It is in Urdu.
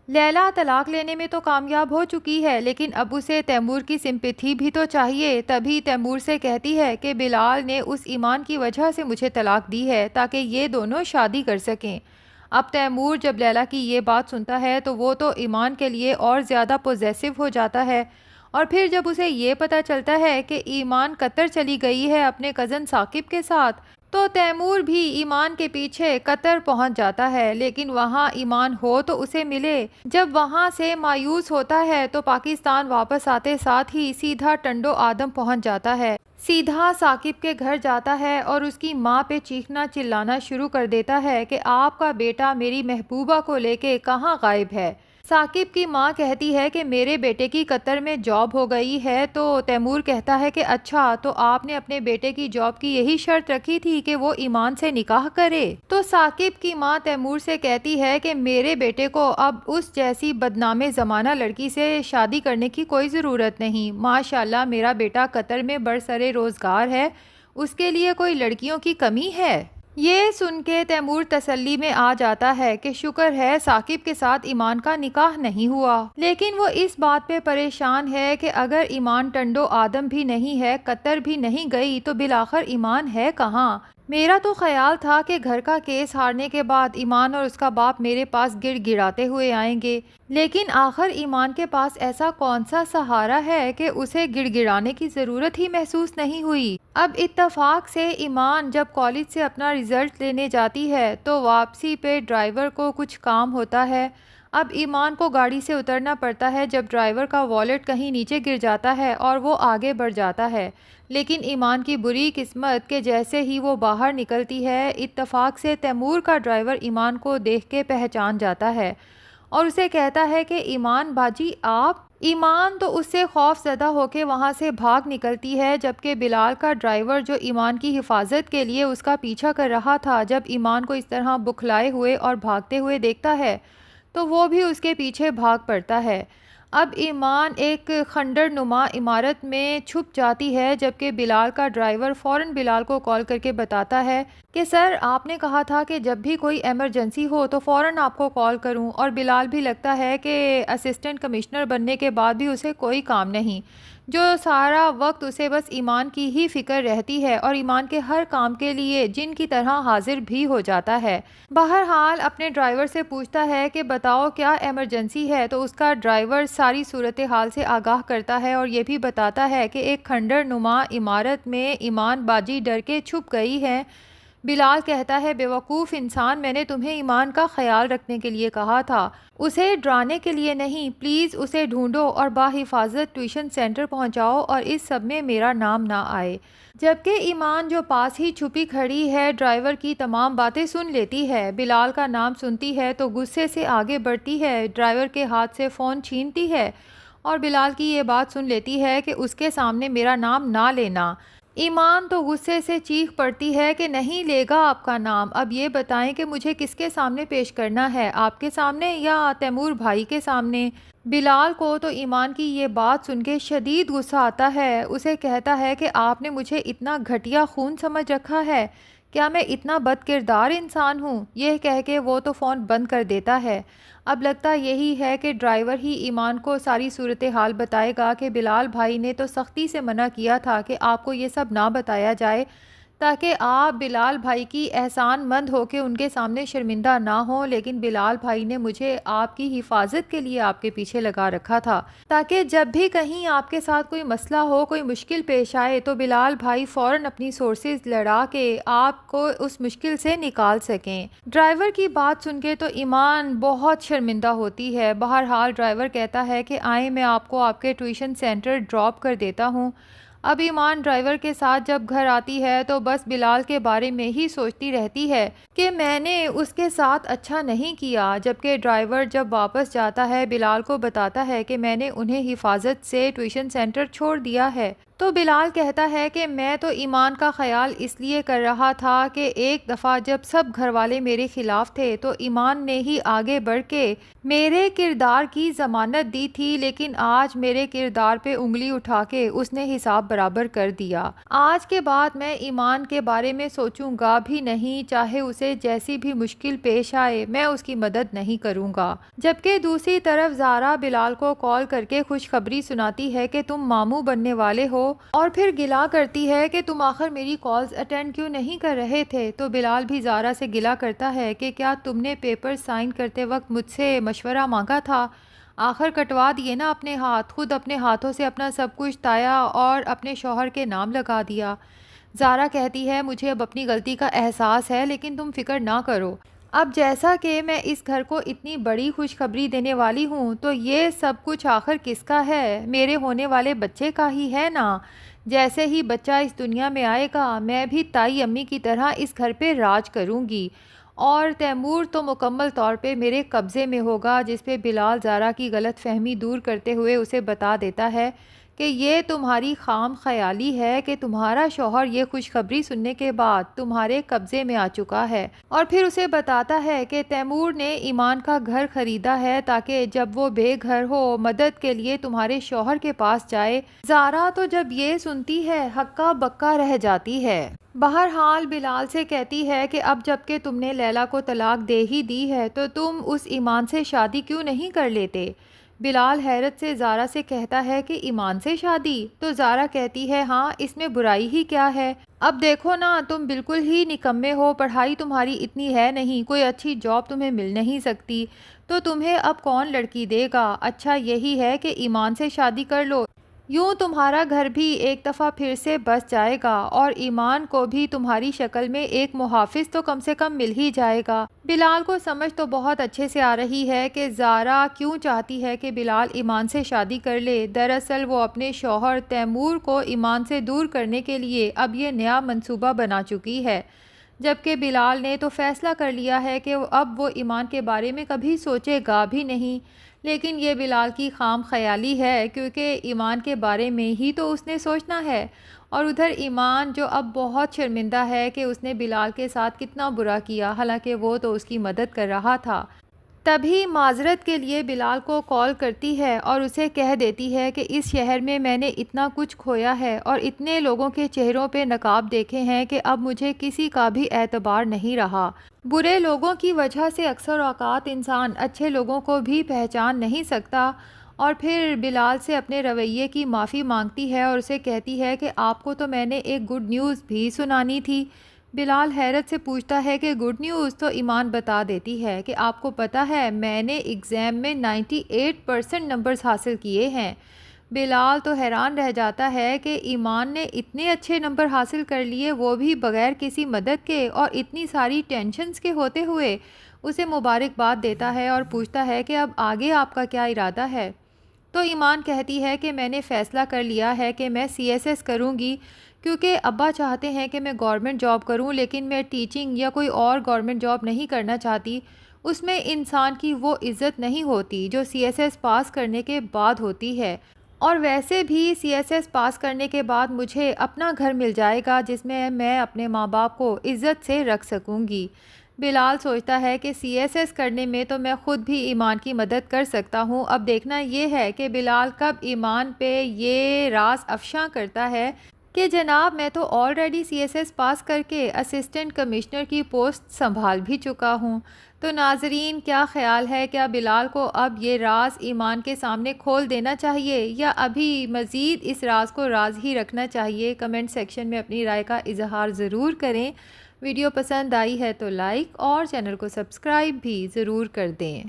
لیلا طلاق لینے میں تو کامیاب ہو چکی ہے، لیکن اب اسے تیمور کی سمپیتھی بھی تو چاہیے۔ تبھی تیمور سے کہتی ہے کہ بلال نے اس ایمان کی وجہ سے مجھے طلاق دی ہے تاکہ یہ دونوں شادی کر سکیں۔ اب تیمور جب لیلا کی یہ بات سنتا ہے تو وہ تو ایمان کے لیے اور زیادہ پوزیسو ہو جاتا ہے، اور پھر جب اسے یہ پتہ چلتا ہے کہ ایمان قطر چلی گئی ہے اپنے کزن ثاقب کے ساتھ، تو تیمور بھی ایمان کے پیچھے قطر پہنچ جاتا ہے، لیکن وہاں ایمان ہو تو اسے ملے۔ جب وہاں سے مایوس ہوتا ہے تو پاکستان واپس آتے ساتھ ہی سیدھا ٹنڈو آدم پہنچ جاتا ہے، سیدھا ثاقب کے گھر جاتا ہے اور اس کی ماں پہ چیخنا چلانا شروع کر دیتا ہے کہ آپ کا بیٹا میری محبوبہ کو لے کے کہاں غائب ہے۔ ثاقب کی ماں کہتی ہے کہ میرے بیٹے کی قطر میں جاب ہو گئی ہے، تو تیمور کہتا ہے کہ اچھا، تو آپ نے اپنے بیٹے کی جاب کی یہی شرط رکھی تھی کہ وہ ایمان سے نکاح کرے؟ تو ثاقب کی ماں تیمور سے کہتی ہے کہ میرے بیٹے کو اب اس جیسی بدنام زمانہ لڑکی سے شادی کرنے کی کوئی ضرورت نہیں، ماشاءاللہ میرا بیٹا قطر میں برسر روزگار ہے، اس کے لیے کوئی لڑکیوں کی کمی ہے؟ یہ سن کے تیمور تسلی میں آ جاتا ہے کہ شکر ہے ثاقب کے ساتھ ایمان کا نکاح نہیں ہوا، لیکن وہ اس بات پہ پریشان ہے کہ اگر ایمان ٹنڈو آدم بھی نہیں ہے، قطر بھی نہیں گئی، تو بالآخر ایمان ہے کہاں؟ میرا تو خیال تھا کہ گھر کا کیس ہارنے کے بعد ایمان اور اس کا باپ میرے پاس گڑ گڑاتے ہوئے آئیں گے، لیکن آخر ایمان کے پاس ایسا کون سا سہارا ہے کہ اسے گڑ گڑانے کی ضرورت ہی محسوس نہیں ہوئی۔ اب اتفاق سے ایمان جب کالج سے اپنا رزلٹ لینے جاتی ہے تو واپسی پہ ڈرائیور کو کچھ کام ہوتا ہے۔ اب ایمان کو گاڑی سے اترنا پڑتا ہے جب ڈرائیور کا والیٹ کہیں نیچے گر جاتا ہے اور وہ آگے بڑھ جاتا ہے، لیکن ایمان کی بری قسمت کہ جیسے ہی وہ باہر نکلتی ہے، اتفاق سے تیمور کا ڈرائیور ایمان کو دیکھ کے پہچان جاتا ہے اور اسے کہتا ہے کہ ایمان باجی آپ؟ ایمان تو اس سے خوف زدہ ہو کے وہاں سے بھاگ نکلتی ہے، جبکہ بلال کا ڈرائیور جو ایمان کی حفاظت کے لیے اس کا پیچھا کر رہا تھا، جب ایمان کو اس طرح بکھلائے ہوئے اور بھاگتے ہوئے دیکھتا ہے تو وہ بھی اس کے پیچھے بھاگ پڑتا ہے۔ اب ایمان ایک خنڈر نما عمارت میں چھپ جاتی ہے، جبکہ بلال کا ڈرائیور فوراً بلال کو کال کر کے بتاتا ہے کہ سر آپ نے کہا تھا کہ جب بھی کوئی ایمرجنسی ہو تو فوراً آپ کو کال کروں، اور بلال بھی لگتا ہے کہ اسسٹنٹ کمشنر بننے کے بعد بھی اسے کوئی کام نہیں، جو سارا وقت اسے بس ایمان کی ہی فکر رہتی ہے اور ایمان کے ہر کام کے لیے جن کی طرح حاضر بھی ہو جاتا ہے۔ بہرحال اپنے ڈرائیور سے پوچھتا ہے کہ بتاؤ کیا ایمرجنسی ہے، تو اس کا ڈرائیور ساری صورتحال سے آگاہ کرتا ہے اور یہ بھی بتاتا ہے کہ ایک کھنڈر نما عمارت میں ایمان باجی ڈر کے چھپ گئی ہے۔ بلال کہتا ہے بیوقوف انسان، میں نے تمہیں ایمان کا خیال رکھنے کے لیے کہا تھا، اسے ڈرانے کے لیے نہیں، پلیز اسے ڈھونڈو اور باحفاظت ٹیوشن سینٹر پہنچاؤ اور اس سب میں میرا نام نہ آئے۔ جبکہ ایمان جو پاس ہی چھپی کھڑی ہے ڈرائیور کی تمام باتیں سن لیتی ہے، بلال کا نام سنتی ہے تو غصے سے آگے بڑھتی ہے، ڈرائیور کے ہاتھ سے فون چھینتی ہے اور بلال کی یہ بات سن لیتی ہے کہ اس کے سامنے میرا نام نہ لینا۔ ایمان تو غصے سے چیخ پڑتی ہے کہ نہیں لے گا آپ کا نام، اب یہ بتائیں کہ مجھے کس کے سامنے پیش کرنا ہے، آپ کے سامنے یا تیمور بھائی کے سامنے؟ بلال کو تو ایمان کی یہ بات سن کے شدید غصہ آتا ہے، اسے کہتا ہے کہ آپ نے مجھے اتنا گھٹیا خون سمجھ رکھا ہے، کیا میں اتنا بد کردار انسان ہوں؟ یہ کہہ کے وہ تو فون بند کر دیتا ہے۔ اب لگتا یہی ہے کہ ڈرائیور ہی ایمان کو ساری صورتحال بتائے گا کہ بلال بھائی نے تو سختی سے منع کیا تھا کہ آپ کو یہ سب نہ بتایا جائے، تاکہ آپ بلال بھائی کی احسان مند ہو کے ان کے سامنے شرمندہ نہ ہوں، لیکن بلال بھائی نے مجھے آپ کی حفاظت کے لیے آپ کے پیچھے لگا رکھا تھا، تاکہ جب بھی کہیں آپ کے ساتھ کوئی مسئلہ ہو، کوئی مشکل پیش آئے تو بلال بھائی فوراً اپنی سورسز لڑا کے آپ کو اس مشکل سے نکال سکیں۔ ڈرائیور کی بات سن کے تو ایمان بہت شرمندہ ہوتی ہے۔ بہرحال ڈرائیور کہتا ہے کہ آئیں میں آپ کو آپ کے ٹیوشن سینٹر ڈراپ کر دیتا ہوں۔ اب ایمان ڈرائیور کے ساتھ جب گھر آتی ہے تو بس بلال کے بارے میں ہی سوچتی رہتی ہے کہ میں نے اس کے ساتھ اچھا نہیں کیا، جبکہ ڈرائیور جب واپس جاتا ہے بلال کو بتاتا ہے کہ میں نے انہیں حفاظت سے ٹیوشن سینٹر چھوڑ دیا ہے۔ تو بلال کہتا ہے کہ میں تو ایمان کا خیال اس لیے کر رہا تھا کہ ایک دفعہ جب سب گھر والے میرے خلاف تھے تو ایمان نے ہی آگے بڑھ کے میرے کردار کی ضمانت دی تھی، لیکن آج میرے کردار پہ انگلی اٹھا کے اس نے حساب برابر کر دیا۔ آج کے بعد میں ایمان کے بارے میں سوچوں گا بھی نہیں، چاہے اسے جیسی بھی مشکل پیش آئے میں اس کی مدد نہیں کروں گا۔ جبکہ دوسری طرف زارا بلال کو کال کر کے خوشخبری سناتی ہے کہ تم ماموں بننے والے ہو، اور پھر گلا کرتی ہے کہ تم آخر میری کالز اٹینڈ کیوں نہیں کر رہے تھے۔ تو بلال بھی زارا سے گلا کرتا ہے کہ کیا تم نے پیپر سائن کرتے وقت مجھ سے مشورہ مانگا تھا؟ آخر کٹوا دیے نا اپنے ہاتھ، خود اپنے ہاتھوں سے اپنا سب کچھ تایا اور اپنے شوہر کے نام لگا دیا۔ زارا کہتی ہے مجھے اب اپنی غلطی کا احساس ہے، لیکن تم فکر نہ کرو، اب جیسا کہ میں اس گھر کو اتنی بڑی خوشخبری دینے والی ہوں تو یہ سب کچھ آخر کس کا ہے؟ میرے ہونے والے بچے کا ہی ہے نا۔ جیسے ہی بچہ اس دنیا میں آئے گا میں بھی تائی امی کی طرح اس گھر پہ راج کروں گی، اور تیمور تو مکمل طور پہ میرے قبضے میں ہوگا۔ جس پہ بلال زارا کی غلط فہمی دور کرتے ہوئے اسے بتا دیتا ہے کہ یہ تمہاری خام خیالی ہے کہ تمہارا شوہر یہ خوشخبری سننے کے بعد تمہارے قبضے میں آ چکا ہے، اور پھر اسے بتاتا ہے کہ تیمور نے ایمان کا گھر خریدا ہے تاکہ جب وہ بے گھر ہو مدد کے لیے تمہارے شوہر کے پاس جائے۔ زارا تو جب یہ سنتی ہے ہکا بکا رہ جاتی ہے۔ بہرحال بلال سے کہتی ہے کہ اب جب کہ تم نے لیلا کو طلاق دے ہی دی ہے تو تم اس ایمان سے شادی کیوں نہیں کر لیتے؟ بلال حیرت سے زارا سے کہتا ہے کہ ایمان سے شادی؟ تو زارا کہتی ہے ہاں، اس میں برائی ہی کیا ہے؟ اب دیکھو نا تم بالکل ہی نکمے ہو، پڑھائی تمہاری اتنی ہے نہیں، کوئی اچھی جاب تمہیں مل نہیں سکتی، تو تمہیں اب کون لڑکی دے گا؟ اچھا یہی ہے کہ ایمان سے شادی کر لو، یوں تمہارا گھر بھی ایک دفعہ پھر سے بس جائے گا اور ایمان کو بھی تمہاری شکل میں ایک محافظ تو کم سے کم مل ہی جائے گا۔ بلال کو سمجھ تو بہت اچھے سے آ رہی ہے کہ زارا کیوں چاہتی ہے کہ بلال ایمان سے شادی کر لے۔ دراصل وہ اپنے شوہر تیمور کو ایمان سے دور کرنے کے لیے اب یہ نیا منصوبہ بنا چکی ہے، جبکہ بلال نے تو فیصلہ کر لیا ہے کہ اب وہ ایمان کے بارے میں کبھی سوچے گا بھی نہیں۔ لیکن یہ بلال کی خام خیالی ہے، کیونکہ ایمان کے بارے میں ہی تو اس نے سوچنا ہے، اور ادھر ایمان جو اب بہت شرمندہ ہے کہ اس نے بلال کے ساتھ کتنا برا کیا، حالانکہ وہ تو اس کی مدد کر رہا تھا۔ تبھی معذرت کے لیے بلال کو کال کرتی ہے اور اسے کہہ دیتی ہے کہ اس شہر میں نے اتنا کچھ کھویا ہے اور اتنے لوگوں کے چہروں پہ نقاب دیکھے ہیں کہ اب مجھے کسی کا بھی اعتبار نہیں رہا۔ برے لوگوں کی وجہ سے اکثر اوقات انسان اچھے لوگوں کو بھی پہچان نہیں سکتا۔ اور پھر بلال سے اپنے رویے کی معافی مانگتی ہے اور اسے کہتی ہے کہ آپ کو تو میں نے ایک گڈ نیوز بھی سنانی تھی۔ بلال حیرت سے پوچھتا ہے کہ گڈ نیوز؟ تو ایمان بتا دیتی ہے کہ آپ کو پتہ ہے میں نے ایگزام میں 98% نمبرز حاصل کیے ہیں۔ بلال تو حیران رہ جاتا ہے کہ ایمان نے اتنے اچھے نمبر حاصل کر لیے، وہ بھی بغیر کسی مدد کے اور اتنی ساری ٹینشنز کے ہوتے ہوئے۔ اسے مبارکباد دیتا ہے اور پوچھتا ہے کہ اب آگے آپ کا کیا ارادہ ہے؟ تو ایمان کہتی ہے کہ میں نے فیصلہ کر لیا ہے کہ میں CSS کروں گی، کیونکہ ابا چاہتے ہیں کہ میں گورنمنٹ جاب کروں، لیکن میں ٹیچنگ یا کوئی اور گورنمنٹ جاب نہیں کرنا چاہتی۔ اس میں انسان کی وہ عزت نہیں ہوتی جو CSS پاس کرنے کے بعد ہوتی ہے، اور ویسے بھی CSS پاس کرنے کے بعد مجھے اپنا گھر مل جائے گا جس میں اپنے ماں باپ کو عزت سے رکھ سکوں گی۔ بلال سوچتا ہے کہ CSS کرنے میں تو میں خود بھی ایمان کی مدد کر سکتا ہوں۔ اب دیکھنا یہ ہے کہ بلال کب ایمان پہ یہ راز افشاں کرتا ہے کہ جناب میں تو آلریڈی CSS پاس کر کے اسسٹنٹ کمشنر کی پوسٹ سنبھال بھی چکا ہوں۔ تو ناظرین کیا خیال ہے، کیا بلال کو اب یہ راز ایمان کے سامنے کھول دینا چاہیے یا ابھی مزید اس راز کو راز ہی رکھنا چاہیے؟ کمنٹ سیکشن میں اپنی رائے کا اظہار ضرور کریں۔ ویڈیو پسند آئی ہے تو لائک اور چینل کو سبسکرائب بھی ضرور کر دیں۔